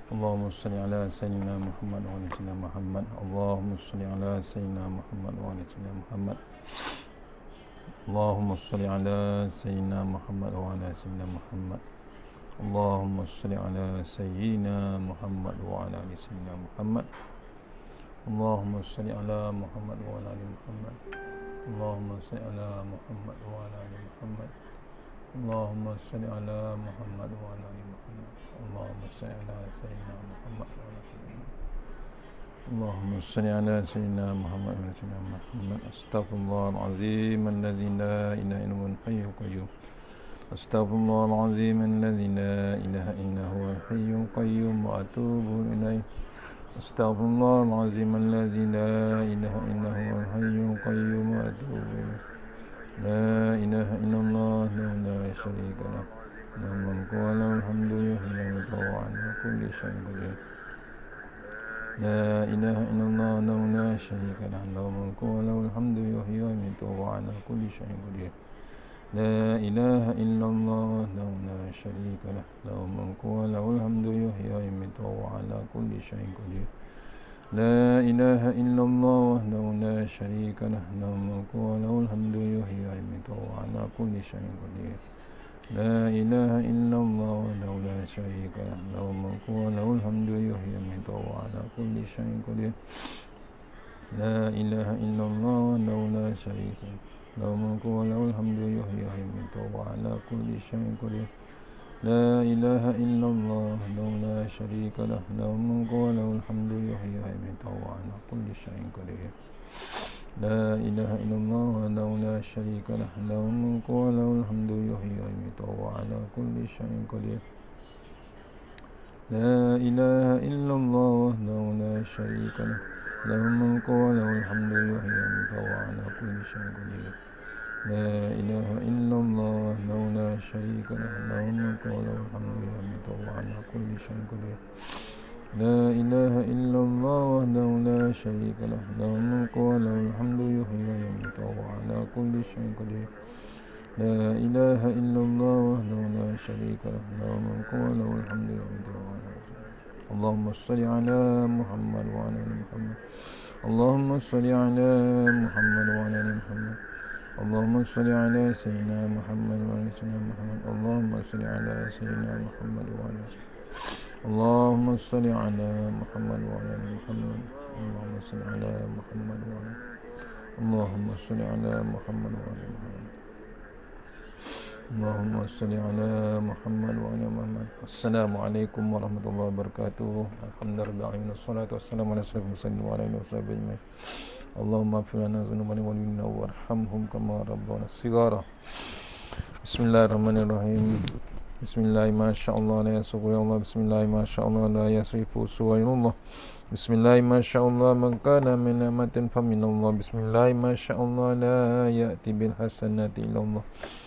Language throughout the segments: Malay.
اللهم صل على سيدنا محمد وعلى سيدنا محمد. اللهم صل على سيدنا محمد وعلى سيدنا محمد. اللهم صل على سيدنا محمد وعلى سيدنا محمد. اللهم صل على سيدنا محمد وعلى ال سيدنا محمد. اللهم صل على محمد وعلى ال محمد. اللهم صل على محمد وعلى ال محمد. اللهم صل على محمد وعلى ال محمد. اللهم صل على سيدنا محمد وعلى سيدنا محمد. اللهم صل على سيدنا محمد وعلى سيدنا محمد. استغفر الله العظيم الذي لا اله الا هو الحي القيوم. استغفر الله العظيم الذي لا اله الا هو الحي القيوم واتوب اليه. استغفر الله العظيم الذي لا اله الا هو الحي القيوم واتوب اليه. لا اله الا الله لا شريك له له الملك وله الحمد يحيي ويميت وهو على كل شيء قدير. لا اله الا الله لا شريك له له الملك وله الحمد يحيي ويميت وهو على كل شيء قدير. لا اله الا الله لا شريك له له الملك وله الحمد يحيي ويميت وهو على كل شيء قدير. لا اله الا الله وحده لا شريك له له الملك وله الحمد يحيي ويميت وهو على كل شيء قدير. لا اله الا الله وحده لا شريك له له الملك وله الحمد يحيي ويميت وهو على كل شيء قدير. لا اله الا الله وحده لا شريك له له الملك وله الحمد يحيي ويميت وهو على كل شيء قدير. لا إله إلا الله وحده لا شريك له له الملك وله الحمد يحيي ويميت وهو على كل شيء قدير. لا إله إلا الله وحده لا شريك له له الملك وله الحمد يحيي ويميت وهو على كل شيء قدير. لا إله إلا الله وحده لا شريك له له الملك وله الحمد يحيي ويميت وهو على كل شيء قدير. لا إله إلا الله وحده لا شريك له له الملك وله الحمد يحيي وهو على كل شيء قدير. لا إله إلا الله وحده لا شريك له له الملك وله الحمد يحيي ويميت وهو على كل شيء قدير. لا إله إلا الله وحده لا شريك له له الملك وله الحمد يحيي وهو على كل شيء قدير. اللهم صل على محمد وعلى آل محمد. اللهم صل على محمد وعلى آل محمد. اللهم صل على سيدنا محمد وعلى سيدنا محمد. اللهم صل على سيدنا محمد وعلى سيدنا. اللهم صل على محمد وعلى ال محمد. اللهم صل على محمد وعلى. اللهم صل على محمد وعلى محمد. اللهم صل على محمد وعلى محمد. Assalamualaikum warahmatullahi wabarakatuh. Alhamdulillah wassalatu wassalamu ala asyrafil mursalin wa ala alihi washabihi ajmain. Allahumma ighfir lana dhunubana walidina warhamhum kama rabbana shighara. Bismillahirrahmanirrahim. Bismillah masyaallah la yasrifu Allah. Bismillah masyaallah la yasrifu suwairullah. Bismillah masyaallah man kana min ni'matin faminallah. Bismillah masyaallah la ya'ti bil hasanati illallah.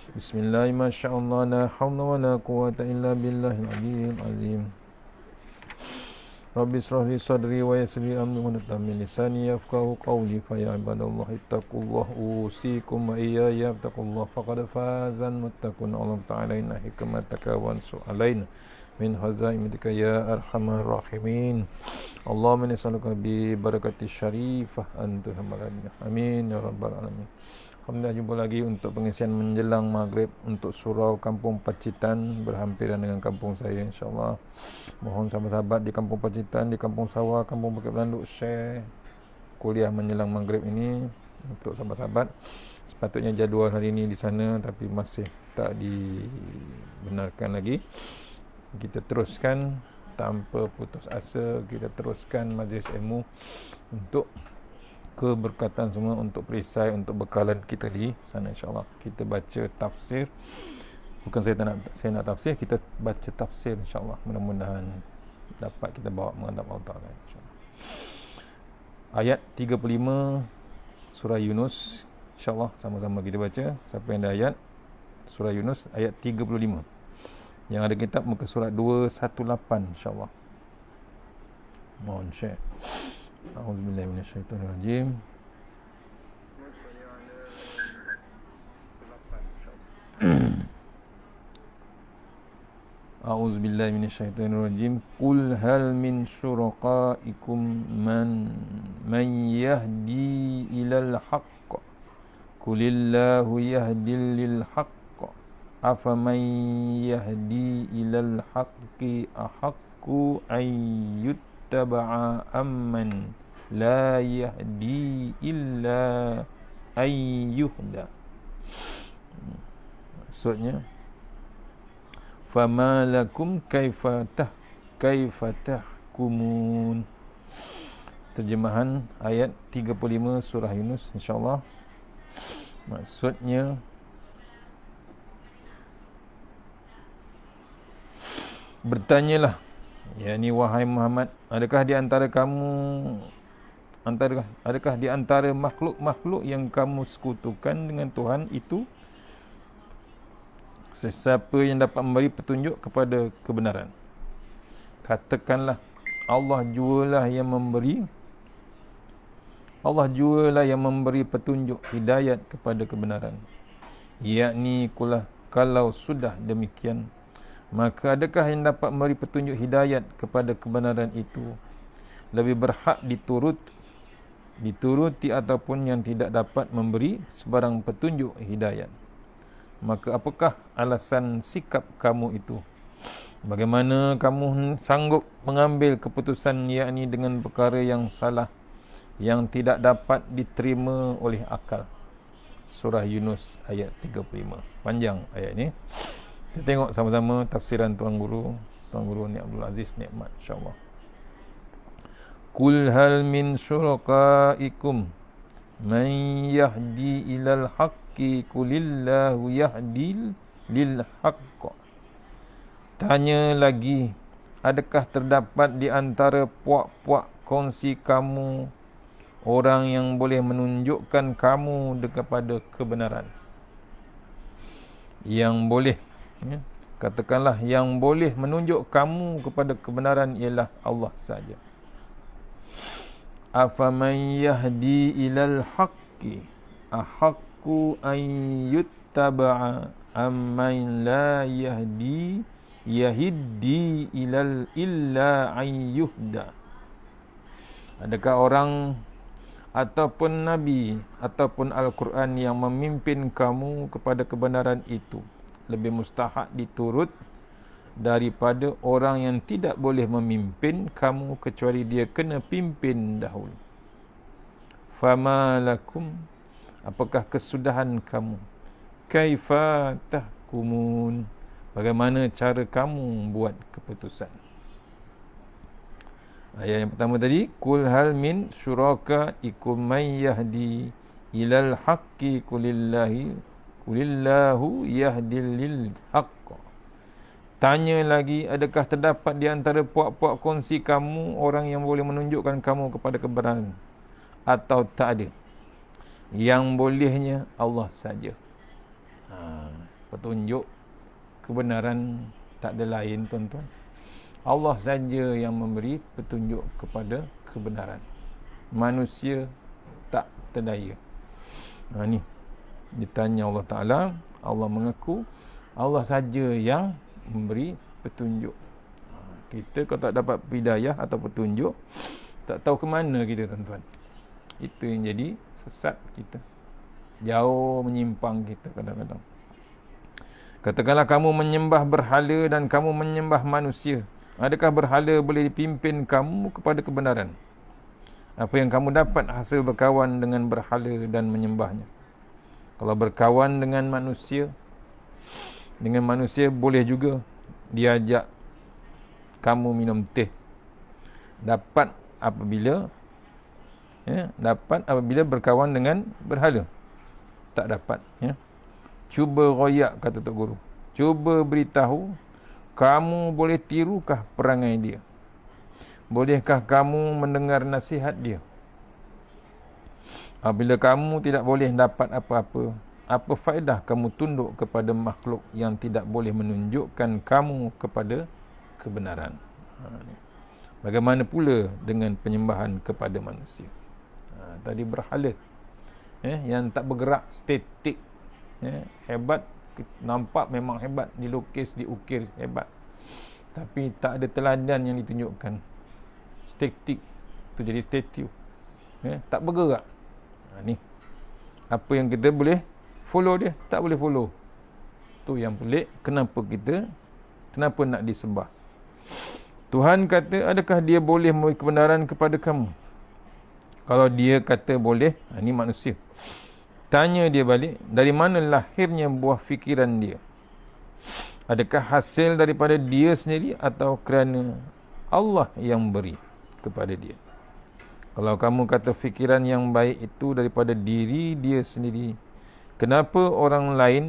Bismillah masyaallah la hawla wa la quwwata illa billahil aliyyil azim. Rabbi israh li sadri wa yassir li amri wahlul min lisani yafqahu qawli. Fa ya ibadallahi ittaqullaha usikum wa iyaya fattaqullaha faqad fazal muttaqun. Allah ta'ala inna hikmataka wa su'alaina min hazaimika ya arhamar rahimin. Allahumma nas'aluka bi barakati syarifah anta hamalana. Amin ya rabbal alamin. Alhamdulillah, jumpa lagi untuk pengisian menjelang maghrib untuk surau Kampung Pacitan berhampiran dengan kampung saya, insyaAllah. Mohon sahabat-sahabat di Kampung Pacitan, di Kampung Sawah, Kampung Bukit Belanduk share kuliah menjelang maghrib ini untuk sahabat-sahabat. Sepatutnya jadual hari ini di sana tapi masih tak dibenarkan lagi. Kita teruskan tanpa putus asa, kita teruskan majlis ilmu untuk keberkatan semua, untuk perisai, untuk bekalan kita di sana, insyaAllah. Kita baca tafsir, bukan saya nak tafsir, kita baca tafsir, insyaAllah. Mudah-mudahan dapat kita bawa menghadap Allah Ta'ala, insyaAllah. Ayat 35 surah Yunus, insyaAllah sama-sama kita baca. Siapa yang ada ayat surah Yunus ayat 35, yang ada kitab muka surat 218, insyaAllah. Mohon share. A'udzubillahi minasyaitonirrajim. A'udzubillahi minasyaitonirrajim. Qul hal min syuraqaikum man yahdi ilal haqq. Qulillahu yahdil lil haqq. Afaman yahdi ilal haqqi ahaqqu an yuttaba'a amman la yahdi illa an yuhda. Maksudnya, fama lakum kaifa tahkumun. Terjemahan ayat 35 surah Yunus, insya-Allah. Maksudnya, bertanyalah, yakni wahai Muhammad, adakah di antara makhluk-makhluk yang kamu sekutukan dengan Tuhan itu sesiapa yang dapat memberi petunjuk kepada kebenaran? Katakanlah, Allah jualah yang memberi petunjuk hidayat kepada kebenaran. Yakni kalau sudah demikian, maka adakah yang dapat memberi petunjuk hidayat kepada kebenaran itu lebih berhak dituruti ataupun yang tidak dapat memberi sebarang petunjuk hidayat? Maka apakah alasan sikap kamu itu? Bagaimana kamu sanggup mengambil keputusan yakni dengan perkara yang salah, yang tidak dapat diterima oleh akal? Surah Yunus ayat 35. Panjang ayat ni. Kita tengok sama-sama tafsiran Tuan Guru Ni Abdul Aziz Nikmat, insya-Allah. Qul hal min syurakaikum man yahdi ilal haqqi qulillahu yahdi lil haqq. Tanya lagi, adakah terdapat di antara puak-puak kongsi kamu orang yang boleh menunjukkan kamu kepada kebenaran? Yang boleh, katakanlah, yang boleh menunjuk kamu kepada kebenaran ialah Allah saja. Afaman yahdi ilal haqqi ahaqqu an yuttaba'a amman la yahdi ilal illa an yuhda. Adakah orang ataupun Nabi ataupun Al-Quran yang memimpin kamu kepada kebenaran itu lebih mustahak diturut daripada orang yang tidak boleh memimpin kamu kecuali dia kena pimpin dahulu? Fama lakum, apakah kesudahan kamu? Kaifa tahkumun, bagaimana cara kamu buat keputusan? Ayat yang pertama tadi, qul hal min syurakaikum man yahdi ilal haqqi qulillahu yahdil lil haqq. Tanya lagi, adakah terdapat di antara puak-puak kongsi kamu orang yang boleh menunjukkan kamu kepada kebenaran, atau tak ada? Yang bolehnya Allah saja. Petunjuk kebenaran tak ada lain, tuan-tuan. Allah saja yang memberi petunjuk kepada kebenaran. Manusia tak terdaya. Ni ditanya Allah Ta'ala, Allah mengaku Allah saja yang memberi petunjuk. Kita kalau tak dapat hidayah atau petunjuk, tak tahu ke mana kita, tuan-tuan. Itu yang jadi sesat kita, jauh menyimpang kita kadang-kadang. Katakanlah kamu menyembah berhala dan kamu menyembah manusia, adakah berhala boleh dipimpin kamu kepada kebenaran? Apa yang kamu dapat hasil berkawan dengan berhala dan menyembahnya? Kalau berkawan dengan manusia boleh juga diajak kamu minum teh. Dapat apabila berkawan dengan berhala? Tak dapat. Cuba royak, kata Tok Guru. Cuba beritahu, kamu boleh tirukah perangai dia? Bolehkah kamu mendengar nasihat dia? Apabila kamu tidak boleh dapat apa-apa, apa faedah kamu tunduk kepada makhluk yang tidak boleh menunjukkan kamu kepada kebenaran? Bagaimana pula dengan penyembahan kepada manusia? Tadi berhala yang tak bergerak, statik, hebat, nampak memang hebat, dilukis, diukir hebat, Tapi tak ada teladan yang ditunjukkan. Statik tu jadi statue. Tak bergerak. Ni apa yang kita boleh follow dia, tak boleh follow. Tu yang pelik. Kenapa nak disembah? Tuhan kata, adakah dia boleh memberi kebenaran kepada kamu? Kalau dia kata boleh, ni manusia. Tanya dia balik, dari mana lahirnya buah fikiran dia? Adakah hasil daripada dia sendiri atau kerana Allah yang beri kepada dia? Kalau kamu kata fikiran yang baik itu daripada diri dia sendiri, kenapa orang lain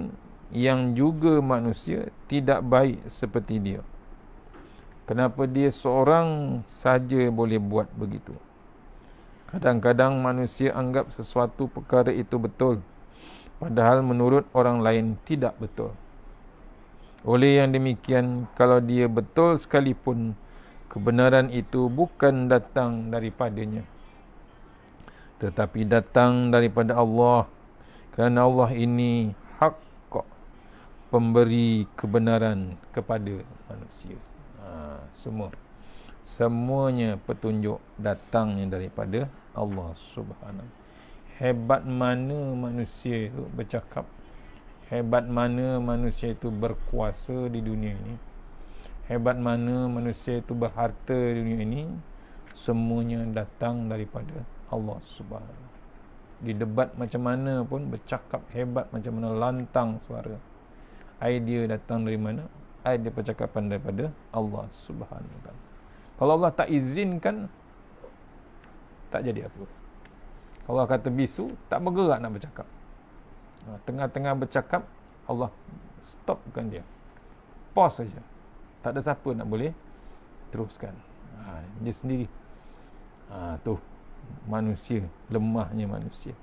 yang juga manusia tidak baik seperti dia? Kenapa dia seorang saja boleh buat begitu? Kadang-kadang manusia anggap sesuatu perkara itu betul, padahal menurut orang lain tidak betul. Oleh yang demikian, kalau dia betul sekalipun, kebenaran itu bukan datang daripadanya, tetapi datang daripada Allah, kerana Allah ini hak pemberi kebenaran kepada manusia. Semuanya petunjuk datangnya daripada Allah Subhanahu. Hebat mana manusia itu bercakap, hebat mana manusia itu berkuasa di dunia ini, hebat mana manusia itu berharta di dunia ini, semuanya datang daripada Allah Subhanahu. Di debat macam mana pun bercakap hebat macam mana, lantang suara, idea datang dari mana? Idea percakapan daripada Allah Subhanahu wa taala. Kalau Allah tak izinkan, tak jadi apa. Kalau Allah kata bisu, tak bergerak nak bercakap. Tengah-tengah bercakap, Allah stopkan dia. Pause saja. Tak ada siapa nak boleh teruskan. Dia sendiri. Tu manusia, lemahnya manusia.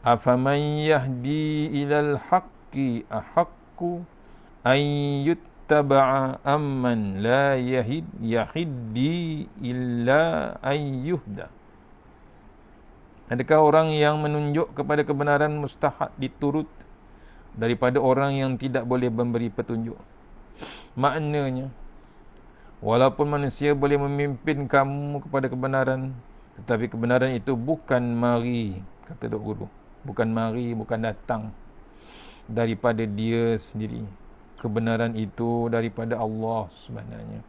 Afaman yahdi ilal haqqi ahaqqu an yuttaba'a amman la yahiddi illa an yuhda. Adakah orang yang menunjuk kepada kebenaran mustahak diturut daripada orang yang tidak boleh memberi petunjuk? Maknanya, walaupun manusia boleh memimpin kamu kepada kebenaran, tetapi kebenaran itu bukan mari, kata Dok Guru, bukan mari, bukan datang daripada dia sendiri. Kebenaran itu daripada Allah sebenarnya.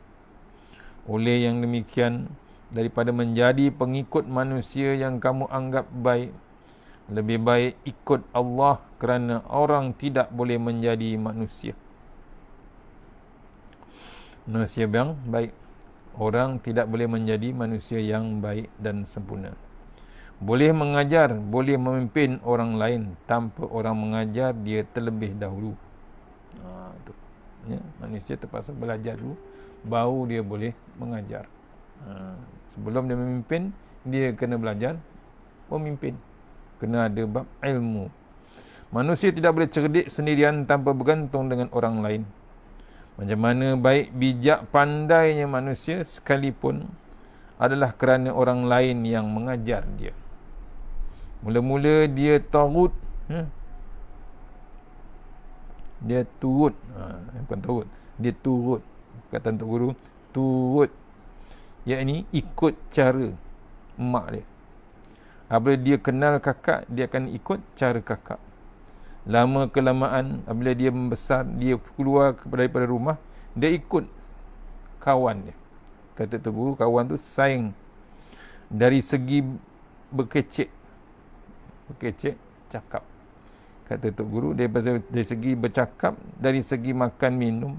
Oleh yang demikian, daripada menjadi pengikut manusia yang kamu anggap baik, lebih baik ikut Allah, kerana orang tidak boleh menjadi manusia yang baik. Orang tidak boleh menjadi manusia yang baik dan sempurna. Boleh mengajar, boleh memimpin orang lain, tanpa orang mengajar dia terlebih dahulu. Manusia terpaksa belajar dulu, baru dia boleh mengajar. Sebelum dia memimpin, dia kena belajar memimpin, kena ada bab ilmu. Manusia tidak boleh cerdik sendirian tanpa bergantung dengan orang lain. Macam mana baik bijak pandainya manusia sekalipun, adalah kerana orang lain yang mengajar dia. Mula-mula dia tagut, dia turut, bukan tagut, dia turut, kata Tok Guru, turut, yakni ikut cara mak dia. Apabila dia kenal kakak, dia akan ikut cara kakak. Lama kelamaan, apabila dia membesar, dia keluar daripada rumah, dia ikut kawan dia. Kata Tok Guru, kawan tu saing dari segi berkecek cakap. Kata Tok Guru, dari segi bercakap, dari segi makan minum,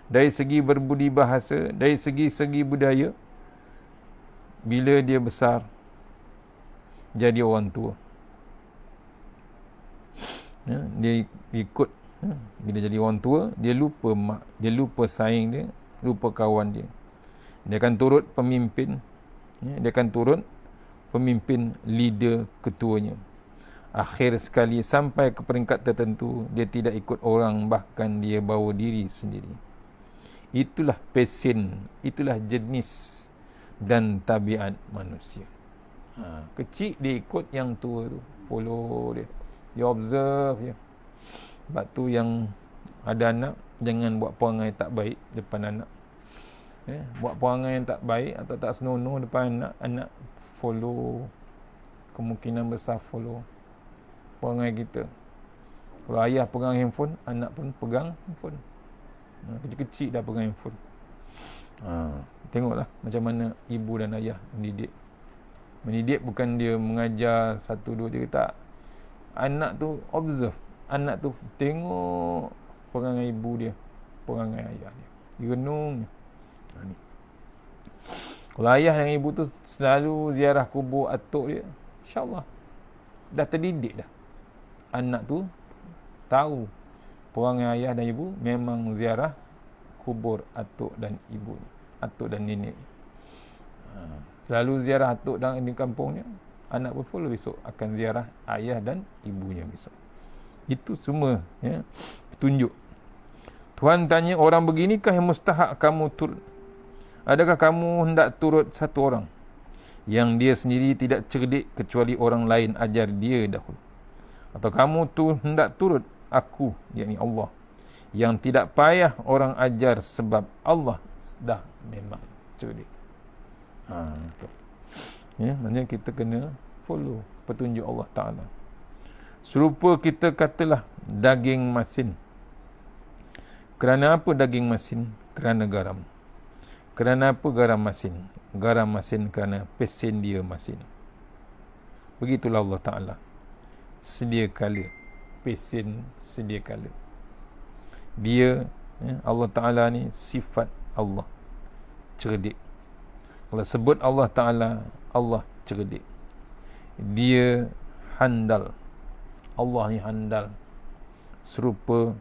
dari segi berbudi bahasa, dari segi budaya. Bila dia besar, jadi orang tua, dia ikut. Bila jadi orang tua, dia lupa mak, dia lupa saing dia, lupa kawan dia. Dia akan turut pemimpin, dia akan turut pemimpin, leader, ketuanya. Akhir sekali sampai ke peringkat tertentu, dia tidak ikut orang, bahkan dia bawa diri sendiri. Itulah pesen, itulah jenis dan tabiat manusia. Kecil dia ikut yang tua tu, follow dia, dia observe dia. Sebab tu yang ada anak, Jangan buat perangai tak baik depan anak. Buat perangai yang tak baik atau tak senonoh depan anak, anak follow, kemungkinan besar follow perangai kita. Kalau ayah pegang handphone, anak pun pegang handphone. Kecil-kecil dah pegang handphone. Tengoklah macam mana ibu dan ayah mendidik. Mendidik bukan dia mengajar 1, 2, 3, tak. Anak tu observe, anak tu tengok perangai ibu dia, perangai ayah dia, renung. Ni. Kalau ayah dan ibu tu selalu ziarah kubur atuk dia, insya-Allah dah terdidik dah. Anak tu tahu perangai ayah dan ibu memang ziarah kubur atuk dan ibu, atuk dan nenek. Selalu ziarah atuk dan di kampungnya, anak pun follow besok akan ziarah ayah dan ibunya besok. Itu semua petunjuk. Tuhan tanya, orang beginikah yang mustahak kamu turut? Adakah kamu hendak turut satu orang yang dia sendiri tidak cerdik kecuali orang lain ajar dia dahulu? Atau kamu tu hendak turut aku, yakni Allah, yang tidak payah orang ajar sebab Allah dah memang cerdik. Maksudnya kita kena follow petunjuk Allah Ta'ala. Serupa kita katalah daging masin. Kerana apa daging masin? Kerana garam. Kerana apa garam masin? Garam masin kerana pesen dia masin. Begitulah Allah Ta'ala. Sedia kala, pesen sedia kala. Dia, Allah Ta'ala ni sifat Allah, cerdik. Kalau sebut Allah Ta'ala, Allah cerdik. Dia handal. Allah ni handal. Serupa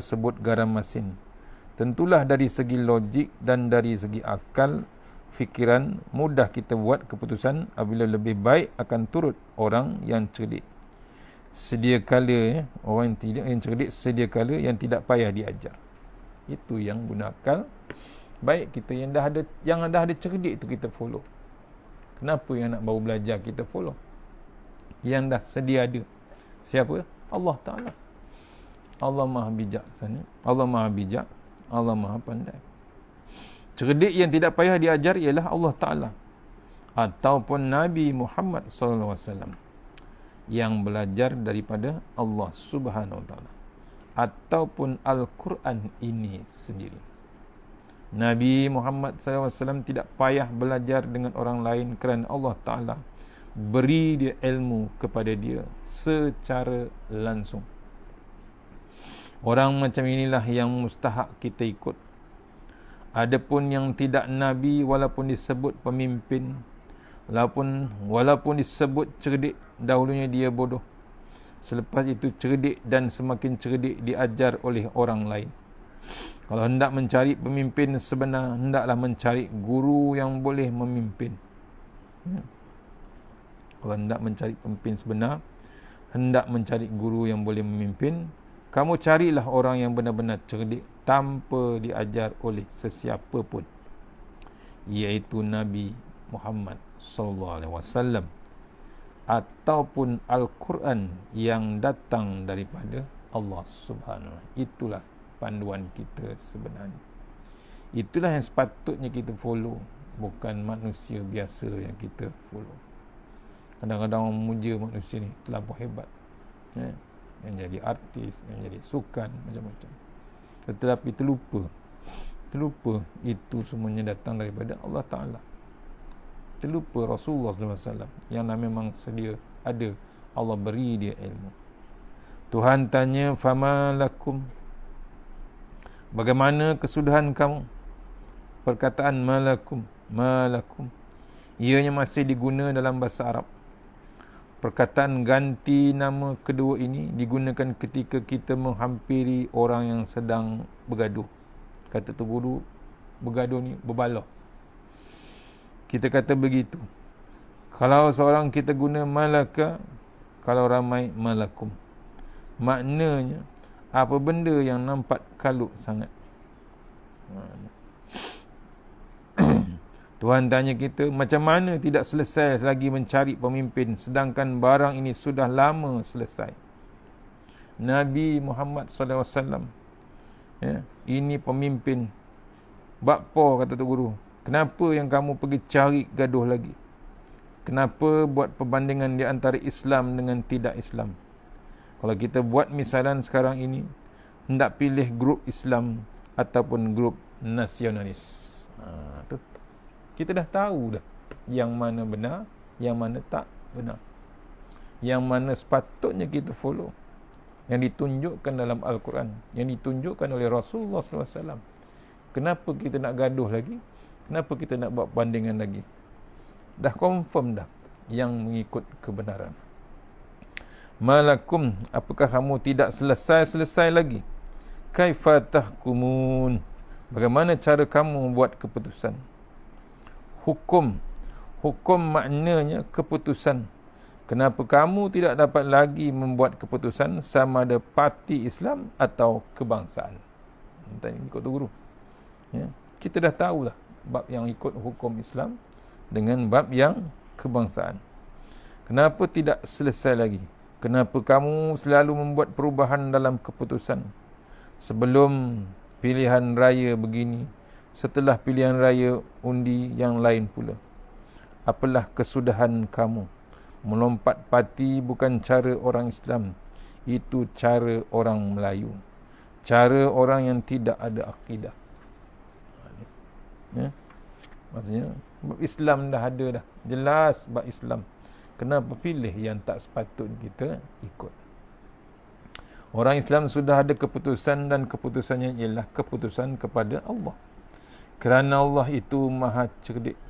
sebut garam masin. Tentulah dari segi logik dan dari segi akal, fikiran, mudah kita buat keputusan apabila lebih baik akan turut orang yang cerdik. Sedia kala orang yang cerdik sedia kala yang tidak payah diajar. Itu yang guna akal. Baik kita yang dah ada cerdik tu kita follow. Kenapa yang nak baru belajar kita follow? Yang dah sedia ada. Siapa? Allah Ta'ala. Allah Maha bijaksana. Allah Maha bijak. Allah Maha pandai. Cerdik yang tidak payah diajar ialah Allah Ta'ala ataupun Nabi Muhammad SAW yang belajar daripada Allah Subhanahu Wa Ta'ala ataupun Al-Quran ini sendiri. Nabi Muhammad SAW tidak payah belajar dengan orang lain kerana Allah Ta'ala beri dia ilmu kepada dia secara langsung. Orang macam inilah yang mustahak kita ikut. Adapun yang tidak Nabi, walaupun disebut pemimpin, walaupun disebut cerdik, dahulunya dia bodoh. Selepas itu cerdik dan semakin cerdik diajar oleh orang lain. Kalau hendak mencari pemimpin sebenar, hendaklah mencari guru yang boleh memimpin. Kalau hendak mencari pemimpin sebenar, hendak mencari guru yang boleh memimpin. Kamu carilah orang yang benar-benar cerdik tanpa diajar oleh sesiapa pun, iaitu Nabi Muhammad SAW ataupun Al-Quran yang datang daripada Allah Subhanahu. Itulah panduan kita sebenarnya. Itulah yang sepatutnya kita follow, bukan manusia biasa yang kita follow. Kadang-kadang orang memuja manusia ni terlalu hebat, yang jadi artis, yang jadi sukan, macam-macam. Tetapi terlupa itu semuanya datang daripada Allah Ta'ala. Terlupa Rasulullah SAW yang memang sedia ada, Allah beri dia ilmu. Tuhan tanya, fama lakum, bagaimana kesudahan kamu? Perkataan malakum ianya masih diguna dalam bahasa Arab. Perkataan ganti nama kedua ini digunakan ketika kita menghampiri orang yang sedang bergaduh. Kata tu guru, bergaduh ni berbalah. Kita kata begitu. Kalau seorang kita guna malaka, kalau ramai malakum. Maknanya apa benda yang nampak kalut sangat. Tuhan tanya kita, macam mana tidak selesai lagi mencari pemimpin sedangkan barang ini sudah lama selesai. Nabi Muhammad SAW Ya, ini pemimpin. Bakpo, kata Tok Guru, kenapa yang kamu pergi cari gaduh lagi? Kenapa buat perbandingan di antara Islam dengan tidak Islam? Kalau kita buat misalan sekarang ini, hendak pilih grup Islam ataupun grup nasionalis. Tu. Kita dah tahu dah yang mana benar, yang mana tak benar. Yang mana sepatutnya kita follow. Yang ditunjukkan dalam Al-Quran, yang ditunjukkan oleh Rasulullah SAW. Kenapa kita nak gaduh lagi? Kenapa kita nak buat bandingan lagi? Dah confirm dah yang mengikut kebenaran. Malakum, apakah kamu tidak selesai lagi? Kaifa tahkumun, bagaimana cara kamu membuat keputusan? Hukum maknanya keputusan. Kenapa kamu tidak dapat lagi membuat keputusan sama ada parti Islam atau kebangsaan? Tanya ikut tu guru. Ya, kita dah tahulah bab yang ikut hukum Islam dengan bab yang kebangsaan. Kenapa tidak selesai lagi? Kenapa kamu selalu membuat perubahan dalam keputusan? Sebelum pilihan raya begini, setelah pilihan raya undi yang lain pula. Apalah kesudahan kamu? Melompat parti bukan cara orang Islam. Itu cara orang Melayu. Cara orang yang tidak ada akidah. Ya? Maksudnya, bab Islam dah ada dah. Jelas bab Islam. Kenapa pilih yang tak sepatutnya kita ikut? Orang Islam sudah ada keputusan dan keputusannya ialah keputusan kepada Allah. Kerana Allah itu maha cerdik.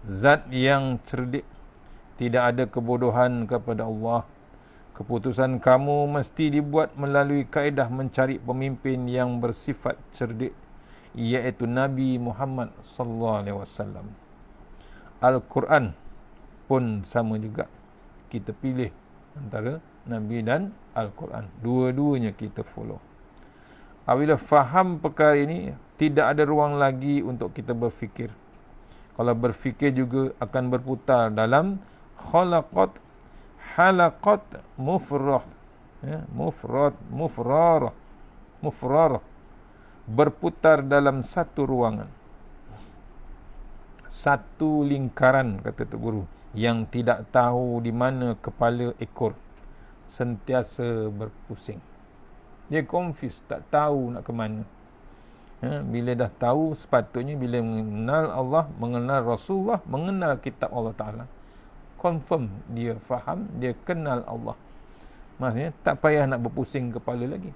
Zat yang cerdik. Tidak ada kebodohan kepada Allah. Keputusan kamu mesti dibuat melalui kaedah mencari pemimpin yang bersifat cerdik, iaitu Nabi Muhammad sallallahu alaihi wasallam. Al-Quran pun sama juga. Kita pilih antara Nabi dan Al-Quran. Dua-duanya kita follow. Apabila faham perkara ini, tidak ada ruang lagi untuk kita berfikir. Kalau berfikir juga akan berputar dalam halaqat mufrah, ya, mufrarah, berputar dalam satu ruangan, satu lingkaran, kata Tok Guru, yang tidak tahu di mana kepala ekor, sentiasa berpusing. Dia confused, tak tahu nak ke mana. Bila dah tahu, sepatutnya bila mengenal Allah, mengenal Rasulullah, mengenal kitab Allah Ta'ala, confirm dia faham, dia kenal Allah. Maksudnya tak payah nak berpusing kepala lagi.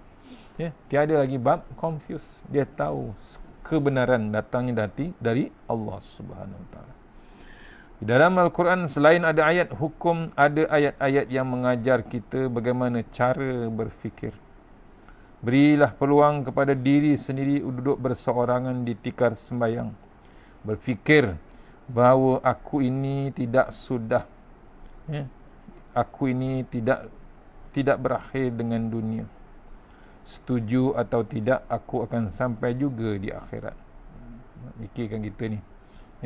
Ya, tiada lagi bab confuse. Dia tahu kebenaran datangnya dari Allah Subhanahu Wa Taala. Di dalam Al-Quran selain ada ayat hukum, ada ayat-ayat yang mengajar kita bagaimana cara berfikir. Berilah peluang kepada diri sendiri duduk berseorangan di tikar sembahyang. Berfikir bahawa aku ini tidak sudah, ya, aku ini tidak berakhir dengan dunia. Setuju atau tidak, aku akan sampai juga di akhirat. Fikirkan kita ni,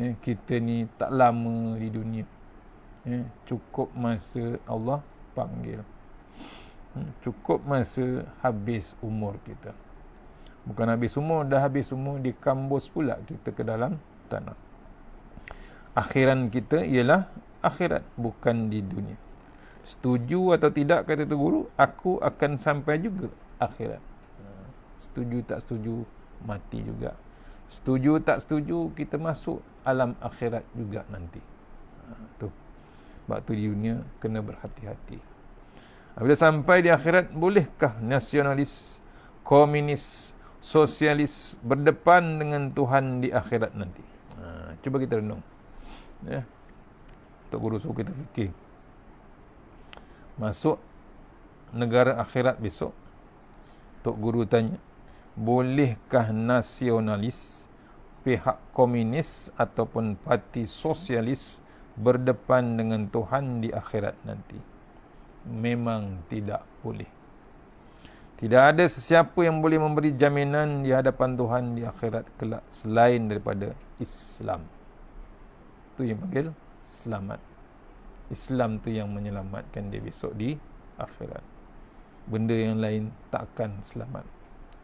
ya, kita ni tak lama di dunia, ya, cukup masa Allah panggil, cukup masa habis umur kita. Bukan habis umur, dah habis umur, dikambus pula kita ke dalam tanah. Akhiran kita ialah akhirat, bukan di dunia. Setuju atau tidak, kata tu guru, aku akan sampai juga akhirat. Setuju tak setuju, mati juga. Setuju tak setuju, kita masuk alam akhirat juga nanti. Tu. Sebab tu di dunia kena berhati-hati. Bila sampai di akhirat, bolehkah nasionalis, komunis, sosialis berdepan dengan Tuhan di akhirat nanti? Cuba kita renung. Ya. Tok Guru suruh kita fikir. Masuk negara akhirat besok, Tok Guru tanya, bolehkah nasionalis, pihak komunis ataupun parti sosialis berdepan dengan Tuhan di akhirat nanti? Memang tidak boleh. Tidak ada sesiapa yang boleh memberi jaminan di hadapan Tuhan di akhirat kelak selain daripada Islam. Itu yang panggil selamat. Islam tu yang menyelamatkan dia besok di akhirat. Benda yang lain takkan selamat.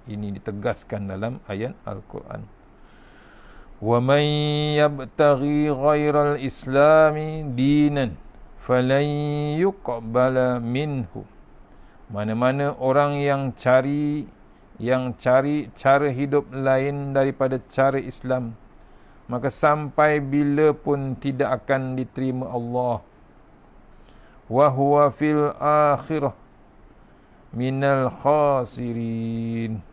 Ini ditegaskan dalam ayat Al-Quran. Wa man yabtaghi ghairal islami dinan falan yuqbala minhu. Mana-mana orang yang cari cara hidup lain daripada cara Islam, maka sampai bila pun tidak akan diterima Allah. Wa huwa fil akhirah minal khasirin.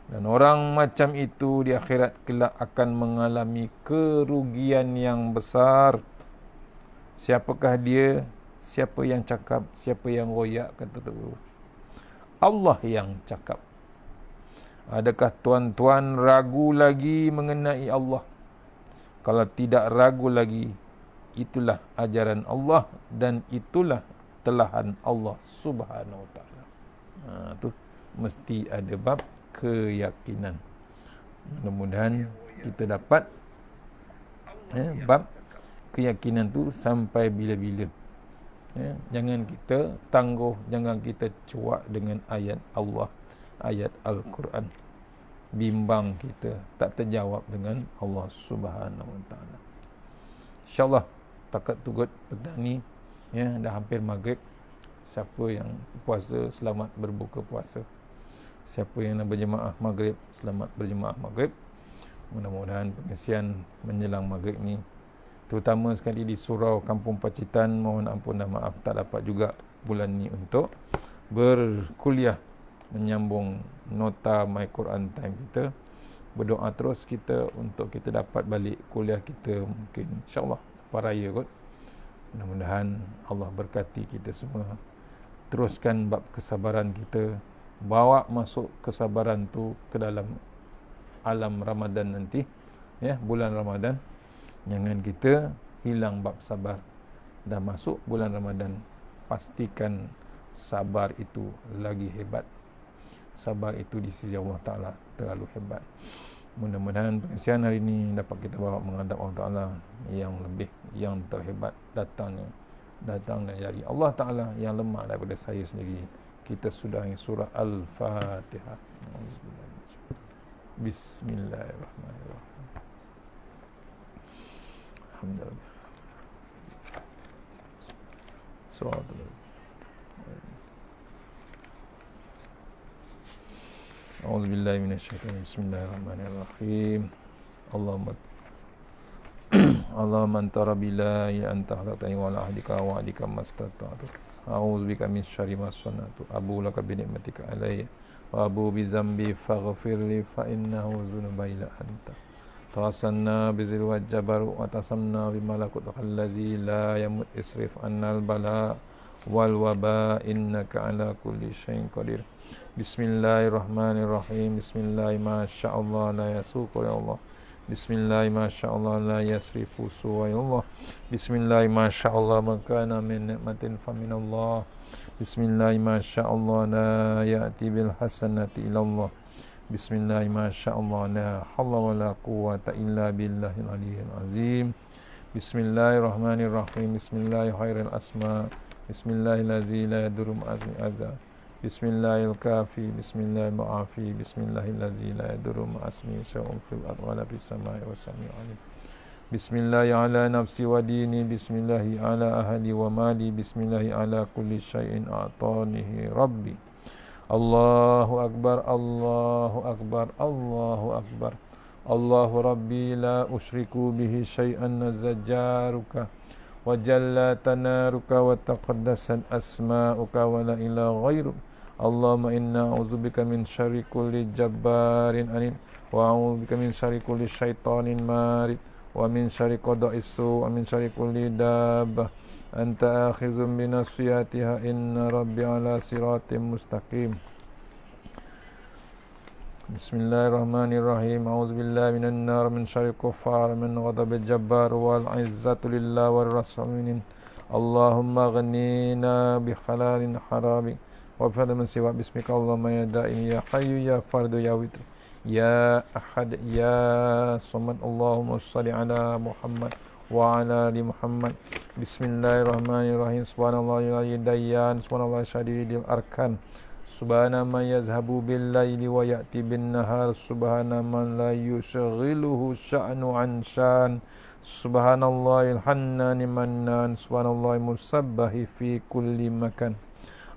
Dan orang macam itu di akhirat kelak akan mengalami kerugian yang besar. Siapakah dia? Siapa yang cakap? Siapa yang royak? Kata tu Allah yang cakap. Adakah tuan-tuan ragu lagi mengenai Allah? Kalau tidak ragu lagi, itulah ajaran Allah dan itulah telahan Allah Subhanahu Wa Taala. Tu mesti ada bab keyakinan. Mudah-mudahan kita dapat bab keyakinan tu sampai bila-bila. Jangan kita tangguh, jangan kita cuak dengan ayat Allah, ayat Al-Quran. Bimbang kita, tak terjawab dengan Allah Subhanahu Wa Taala. InsyaAllah takat tugut petang ni, dah hampir maghrib. Siapa yang puasa, selamat berbuka puasa. Siapa yang nak berjemaah maghrib, selamat berjemaah maghrib. Mudah-mudahan pengisian menjelang maghrib ni, terutama sekali di surau Kampung Pacitan, mohon ampun dan maaf tak dapat juga bulan ni untuk berkuliah, menyambung nota My Quran Time kita. Berdoa terus kita untuk kita dapat balik kuliah kita mungkin insyaAllah paraya kot. Mudah-mudahan Allah berkati kita semua. Teruskan bab kesabaran kita, bawa masuk kesabaran tu ke dalam alam Ramadan nanti, bulan Ramadan. Jangan kita hilang bab sabar. Dah masuk bulan Ramadan, pastikan sabar itu lagi hebat. Sabar itu di sisi Allah Ta'ala terlalu hebat. Mudah-mudahan pengisian hari ini dapat kita bawa menghadap Allah Ta'ala yang lebih, yang terhebat datang dari Allah Ta'ala yang lemah daripada saya sendiri. Kita sudahi surah Al-Fatihah. Bismillahirrahmanirrahim. Alhamdulillah. Surah A'udzu billahi minasyaitonir rajim. Bismillahirrahmanirrahim. Allahumma anta rabbi la ilaha anta khalaqtani wa la ahdika wa ahdika mastata'tu. A'udzu bika min syarri ma sana'tu. Abu laka bi ni'matika alayya wa abu bi dzambi faghfir li fa innahu dzunuba illa anta. Tawasanna bi zil wa jabaru wa tasamna bi malakut allazi la yamut isrif annal bala wal waba innaka ala kulli syai'in qadir. Bismillahirrahmanirrahim. Bismillah masyaallah la yasuqu ya Allah. Bismillah masyaallah la yasrifu su ya Allah. Bismillah masyaallah man kana min nikmatin fa min Allah. Bismillah masyaallah la ya'ti bil hasanati ila Allah. Bismillah masyaallah la haula wala quwwata illa billahil aliyyil azim. Bismillahirrahmanirrahim. Bismillahir khairil asma. Bismillahirladzi la yadurru ma'asmi azza. Bismillahil kafi, bismillahil mu'afi, bismillahilladzi la yadurru ma'asmi syai'un fil ardi wa la fis samai wa sami'un alim. Bismillahi ala nafsi wa dini, bismillahi ala ahli wa mali, bismillahi ala kulli syai'in a'tanihi rabbi. Allahu akbar, Allahu akbar, Allahu akbar. Allahu rabbi la usyriku bihi syai'an nazajjaruka wa jalla tanaruka wa taqaddasat asma'uka wa la ilaha ghairuk. Allahumma inna a'udzubika min syarri kulli jabbarin anid wa a'udzubika min syarri kulli syaitanin marid wa min syarri qada'is su wa min syarri kulli dabbah anta akhizum bi nasiyatiha inna rabbi ala siratim mustaqim. Bismillahirrahmanirrahim. A'udzubillahi minan nar min syarri kuffar min ghadabil jabbar wal izzatu lillahi war rasulin. Allahumma ghnina bi halalin harami wa fadlan min siwa bismika Allahumma ya da'in ya hayyu ya fardu ya witr ya ahad ya samad. Allahumma shalli ala Muhammad wa ala ali Muhammad. Bismillahirrahmanirrahim. Subhanallahi wa dayyan, subhanallahi syadidil arkan, Subhana man yazhabu bil laili wa ya'ti bin nahar. Subhana man la yushghiluhu sya'nu an syan. Subhanallahil hannani mannan. Subhanallahil musabbahi fi kulli makan.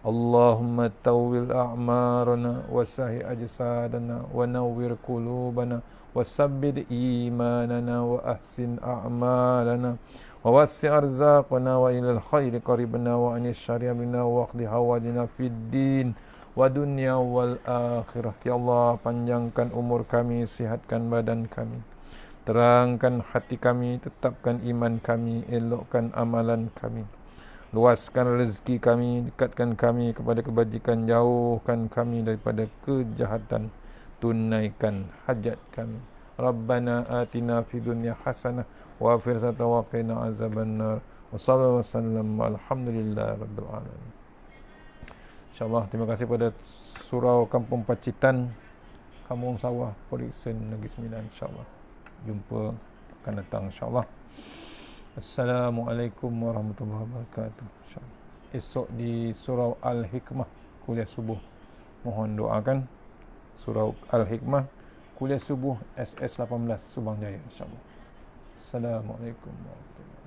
Allahumma tawwil a'marana wa sahi ajsadana wa nawwir qulubana wa sabbit imanana wa ahsin a'malana wa wassi' arzaqana wa ilal khairi qaribna wa anis syarri amrina wa qdi hawadina fid din wa dunya wal akhirah. Ya Allah, panjangkan umur kami, sihatkan badan kami, terangkan hati kami, tetapkan iman kami, elokkan amalan kami, luaskan rezeki kami, dekatkan kami kepada kebajikan, jauhkan kami daripada kejahatan, tunaikan hajat kami. Rabbana atina fid dunya hasanah wa fil akhirati wa qina azabannar. Wa sallallahu wasallam alhamdulillah rabbil alamin. InsyaAllah, terima kasih pada Surau Kampung Pacitan, Kampung Sawah, Periksen Negeri Sembilan. InsyaAllah jumpa akan datang insyaAllah. Assalamualaikum warahmatullahi wabarakatuh. Esok di Surau Al-Hikmah kuliah subuh. Mohon doakan Surau Al-Hikmah kuliah subuh SS 18 Subang Jaya insyaAllah. Assalamualaikum warahmatullahi wabarakatuh.